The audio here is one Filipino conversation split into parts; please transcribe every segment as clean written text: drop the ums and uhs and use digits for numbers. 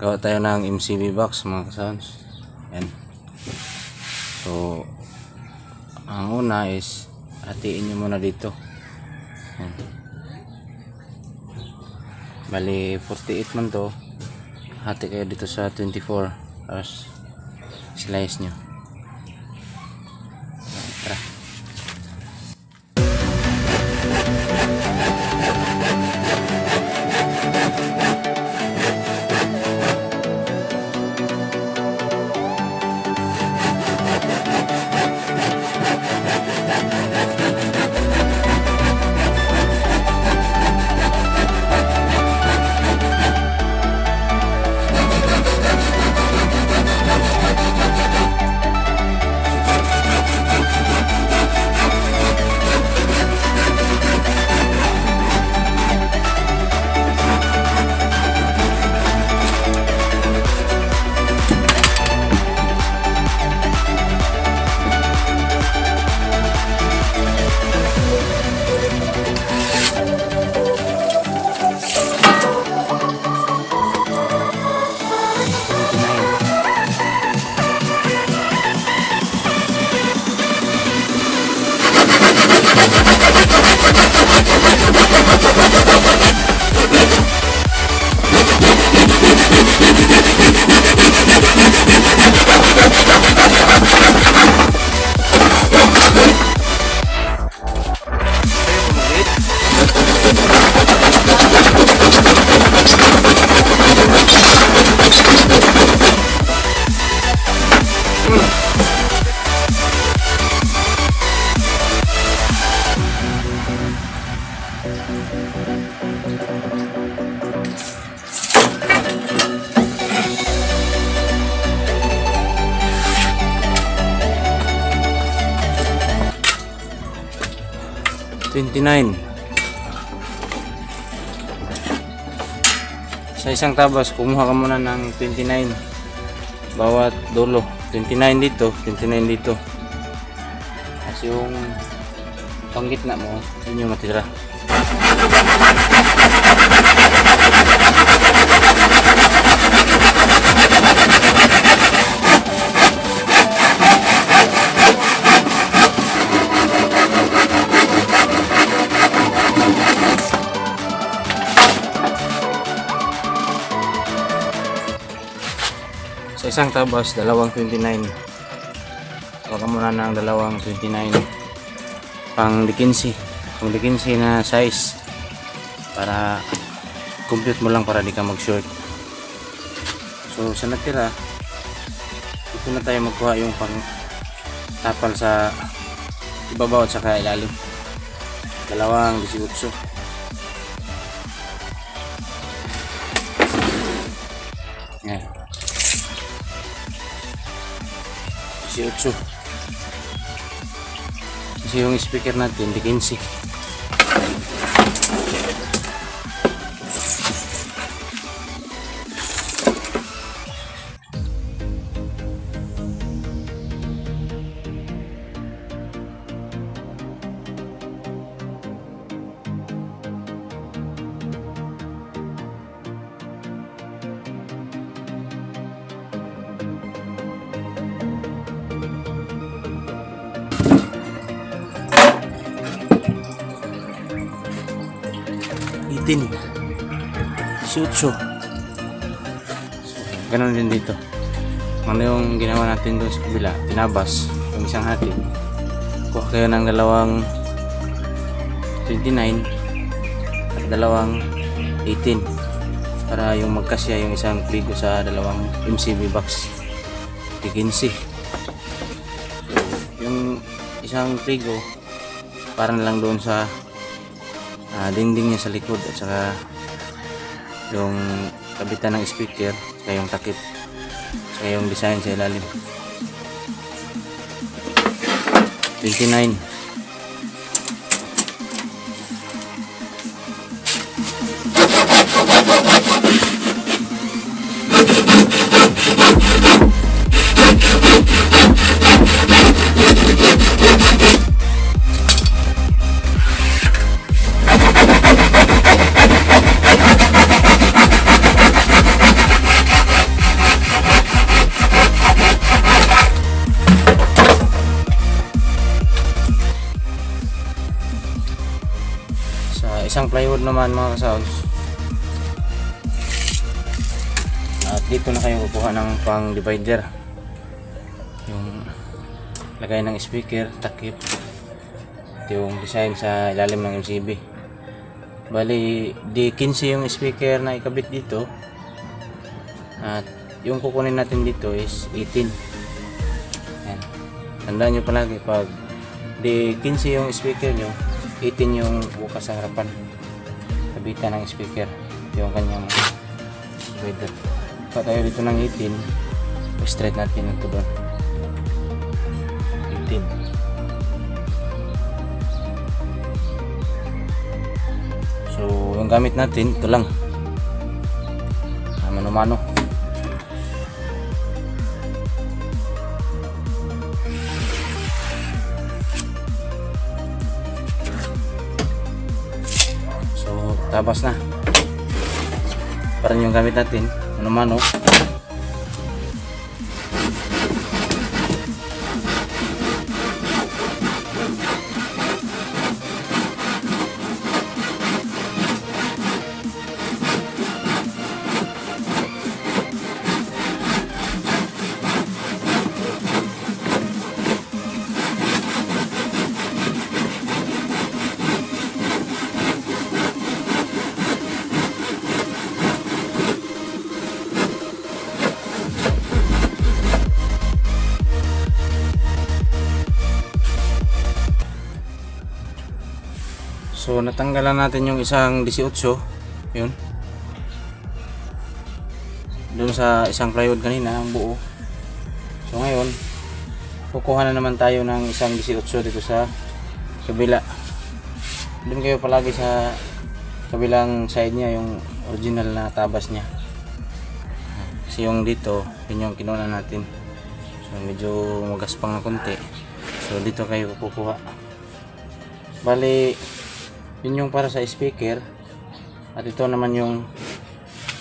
gawa tayo ng MCB box mga kasans. Yan. So ang una is hatiin nyo muna dito. Yan. Bali 48 man to, hati kayo dito sa 24, tapos slice nyo. Tara. Sa isang tabas, kumuha ka muna ng 29 bawat dulo. 29 dito, 29 dito. Kasi yung panggitna mo, yun yung matira. Sa isang tabas, dalawang 29. Baka muna ng dalawang 29 pang dikinsi. Pang dikinsi na size para compute mo lang para di ka mag short. So sa natira, dito na tayo magkuha yung pang tapal sa ibabaw at saka ilalim. Dalawang 18. Yan. 18. Kasi yung speaker natin di 15. Tin 18. So, ganun din dito. Ano yung ginawa natin doon sa kabila, tinabas yung isang hati. Kuha kayo ng dalawang 29 at dalawang 18 para yung magkasya yung isang pligo sa dalawang MCB box. 15. Yung isang pligo para na lang doon sa dingding niya sa likod at saka yung kabitan ng speaker, saka yung takip, saka yung design sa ilalim. 29. isang plywood naman mga kasounds. At dito na kayo kukuha ng pang divider, yung lagay ng speaker, takip. Ito yung design sa ilalim ng MCB. Bali D15 yung speaker na ikabit dito, at yung kukunin natin dito is 18. Yan. Tandaan nyo palagi, pag D15 yung speaker nyo, 18 yung bukas sa harapan, kabitan ng speaker. Ito yung kanyang divider. Pa tayo dito ng 18, straight natin ito doon. 18. So yung gamit natin ito lang, mano-mano. So tabas na, parang yung gamit natin mano-mano. So natanggalan natin yung isang 18, yun, doon sa isang plywood kanina, ang buo. So ngayon kukuha na naman tayo ng isang 18 dito sa kabila. Doon kayo palagi sa kabilang side niya, yung original na tabas niya, kasi yung dito yun yung kinuha natin. So medyo magaspang na konti, so dito kayo kukuha. Bali yun yung para sa speaker, at ito naman yung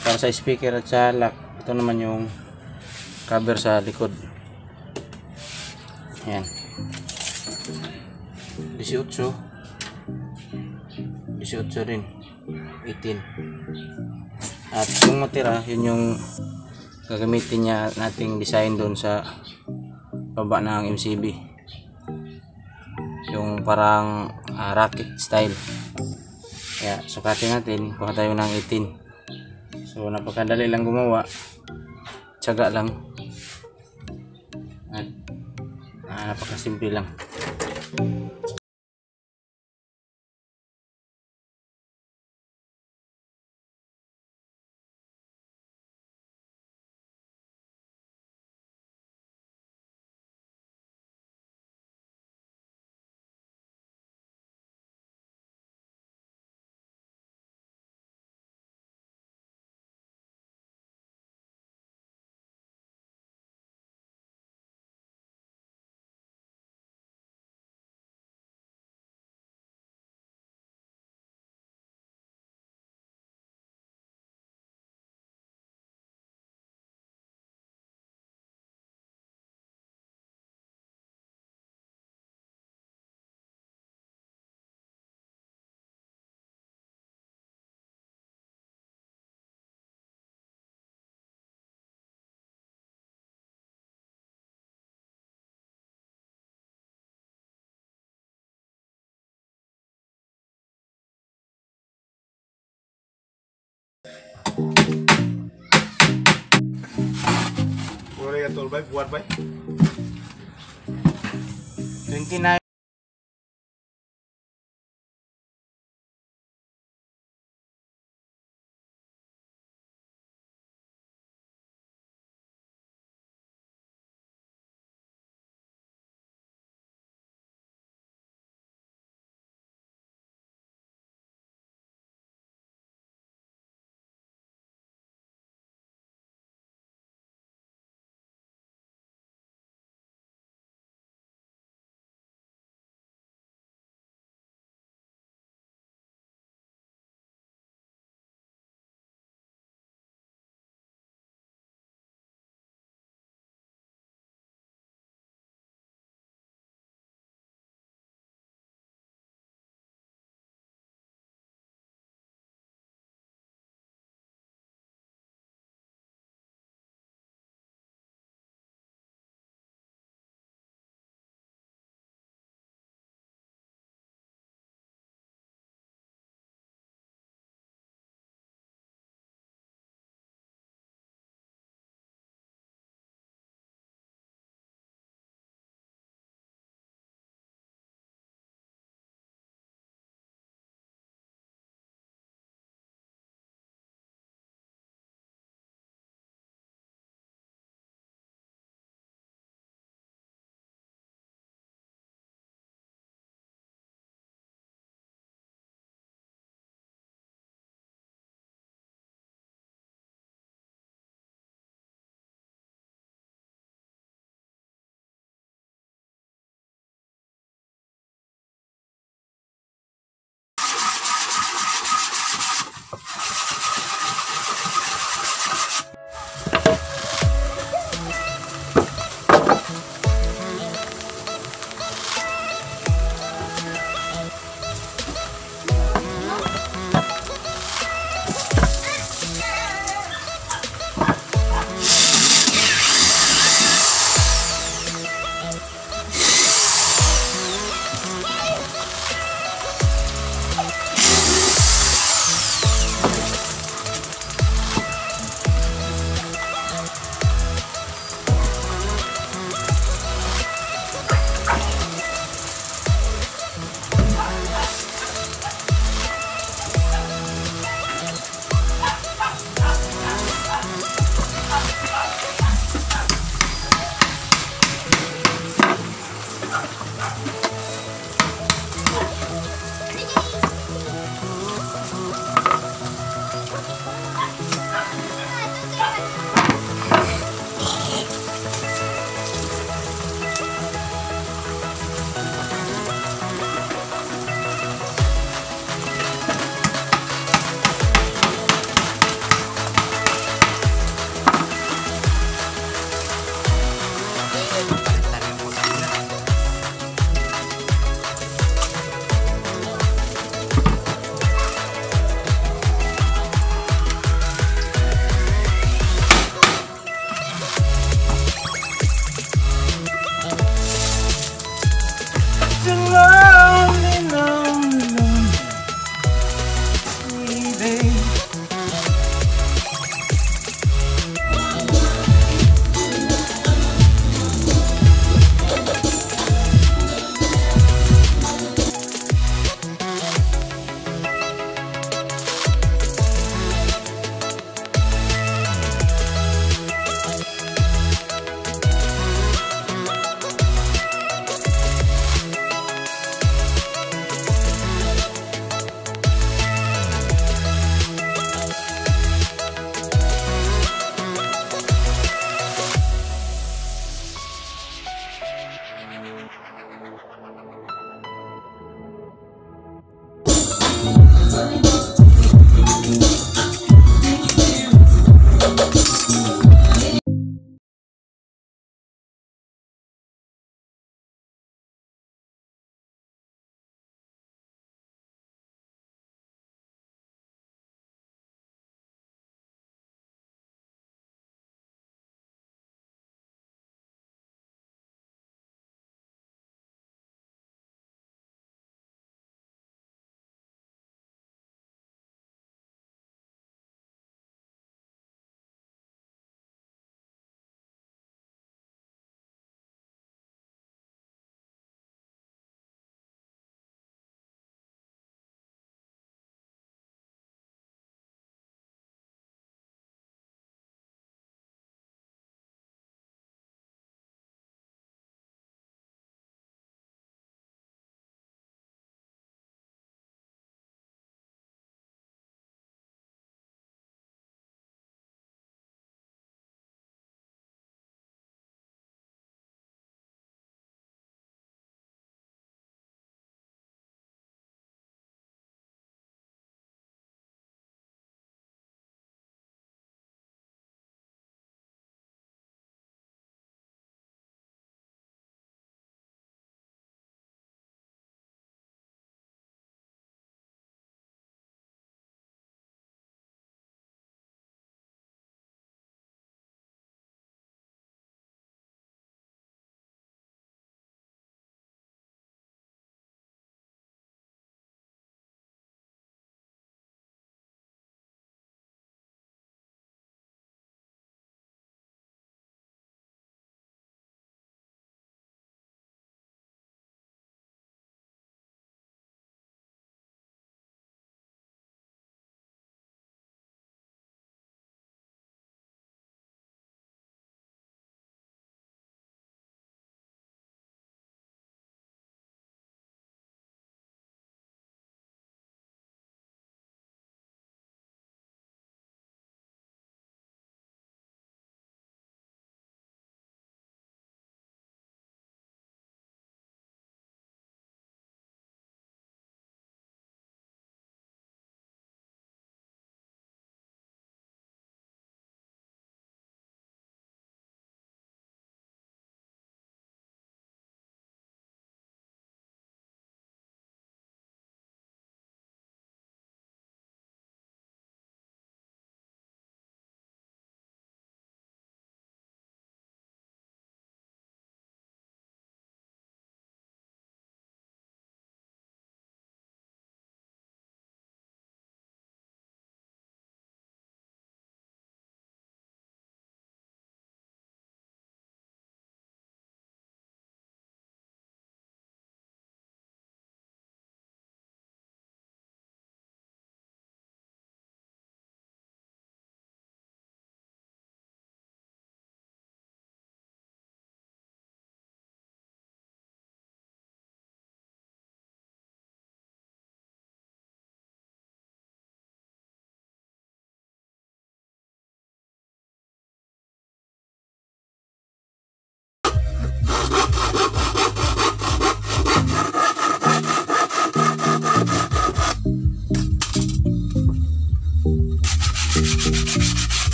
para sa speaker at sa lock. Ito naman yung cover sa likod. Ayan, 18 rin, 18. At yung matira, yun yung gagamitin niya nating design doon sa baba ng MCB, yung parang rocket style. Kaya sukatin natin, kuha tayo ng 18. So napakadali lang gumawa, tiyaga lang, at napakasimple lang. Boleh ya tol bay, buat bay. 29.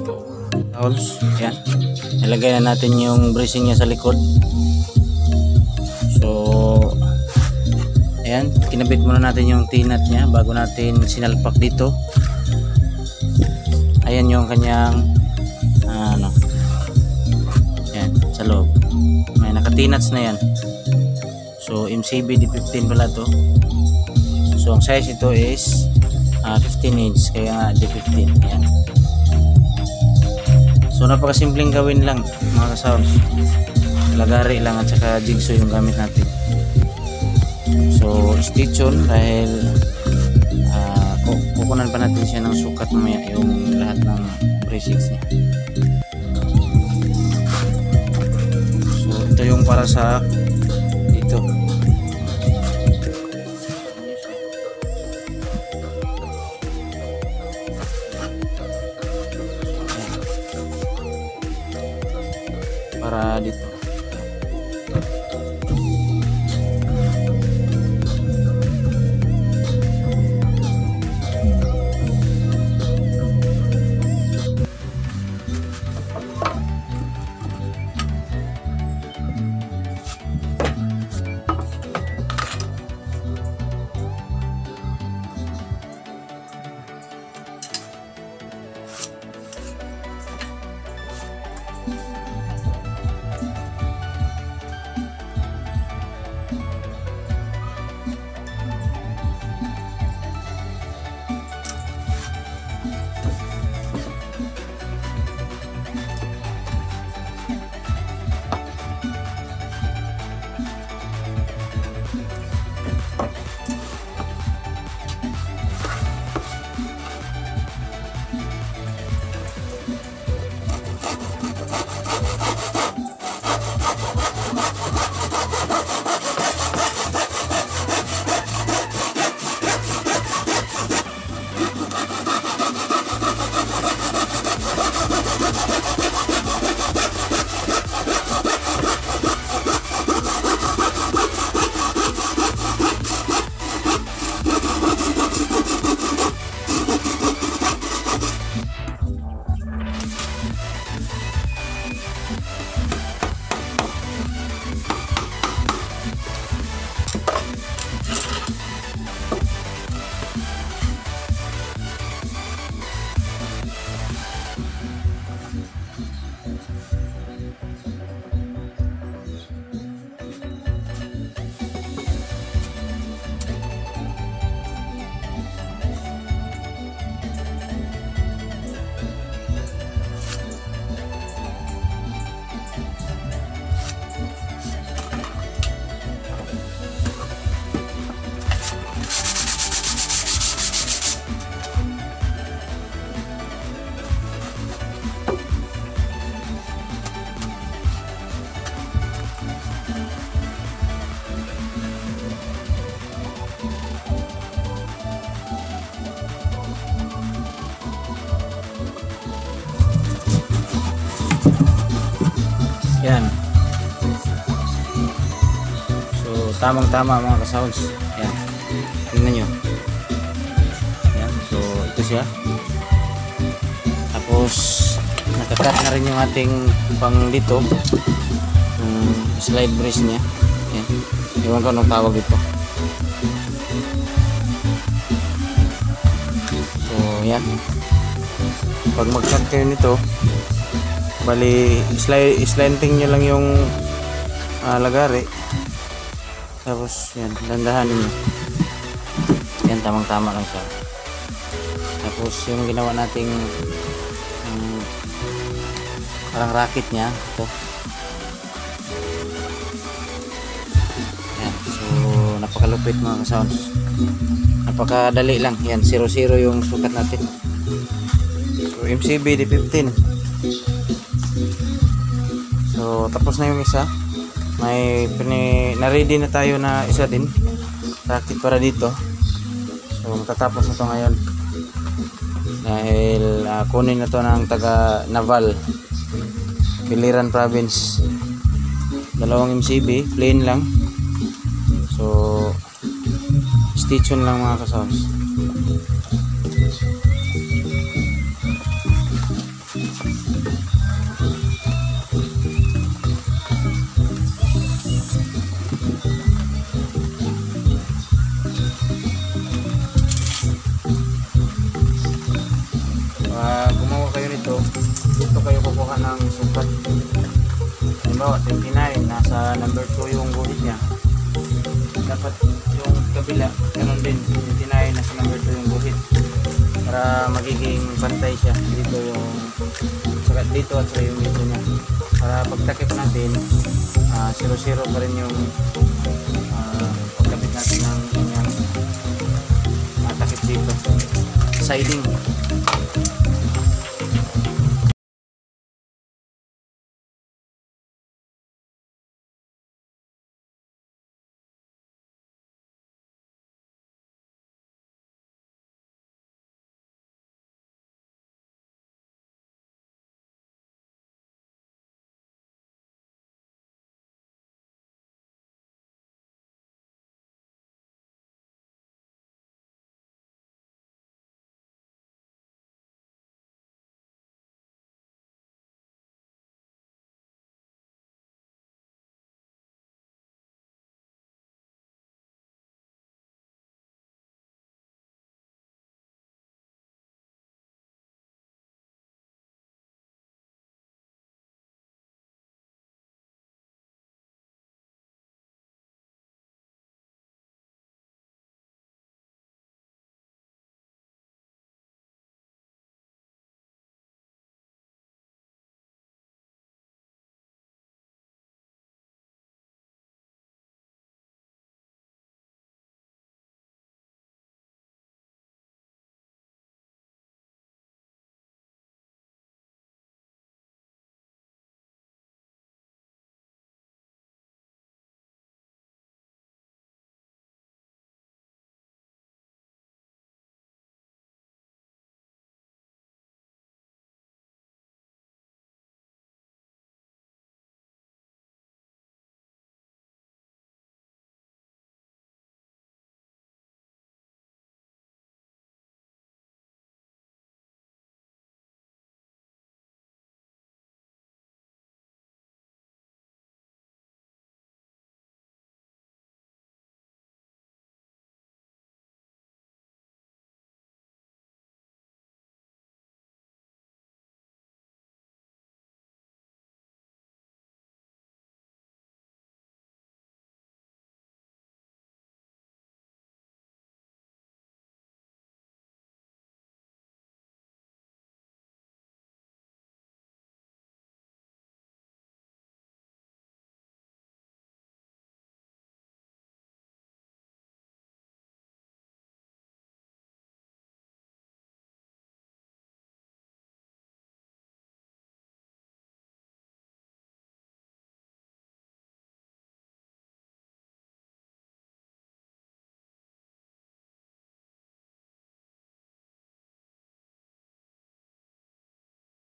Towels. Yan. Ilagay na natin yung bracing niya sa likod. So, ayan. Kinabit muna natin yung T-nut niya bago natin sinalpak dito. Ayan yung kanyang yan, sa loob. May naka-T-nuts na yan. So, MCB D15 pala to. So, ang size ito is 15 inch. Kaya nga D15. Ayan. So napakasimpleng gawin lang mga ka-sounds. Lagari lang at saka jigsaw yung gamit natin. So stitch on dahil kukunan pa natin siya ng sukat mamaya yung lahat ng bracings niya. So ito yung para sa dito. Para dito. Yan. So tamang-tama mga ka-sounds. Yan. Tingnan nyo. Yan. So ito siya. Tapos nakakat na rin yung ating pang dito. Slide brace niya. Yan. Iwan ko anong tawag ito. So yan. Pag mag-cut kayo nito, bali slanting nyo lang yung lagari, tapos yan, dandahanin nyo yan, tamang-tama lang siya. Tapos yung ginawa nating parang racket nya ito, yan. So napakalupit mga ka-sounds, napakadali lang yan, 0-0 yung sukat natin. So MCB D15. So tapos na yung isa, may na-ready na tayo na isa din, racket para dito. So matatapos na to ngayon dahil kunin na to ng taga Naval, Biliran Province. Dalawang MCB, plain lang. So stitch on lang mga kasaws. Halimbawa 29, nasa number 2 yung guhit niya, dapat yung kabila ganun din, 29 nasa number 2 yung guhit, para magiging pantay siya dito yung saka dito at saka yung dito niya, para pagtakip natin 0-0 pa rin yung pagkabit natin ng kanyang takip dito, siding.